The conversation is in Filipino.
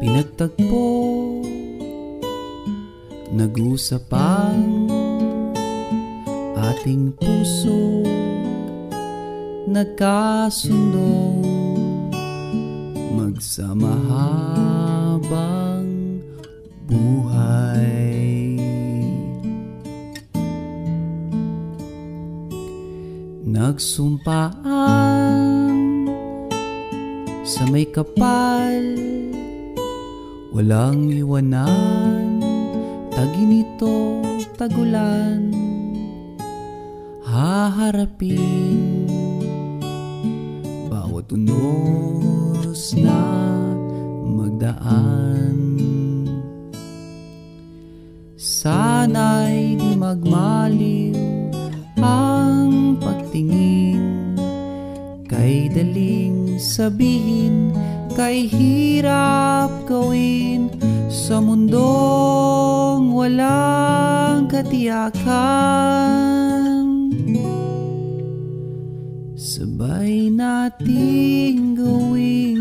Pinagtagpo, nag-usap ang ating puso, nagkasundong magsama habang buhay. Nagsumpaan sa may kapal, walang iwanan, taginito, tagulan, haharapin bawat unos na magdaan. Sana'y di magmaliw ang pagtingin, kay daling sabihin, kay hirap gawin sa mundong walang katiyakan. Sabay nating gawing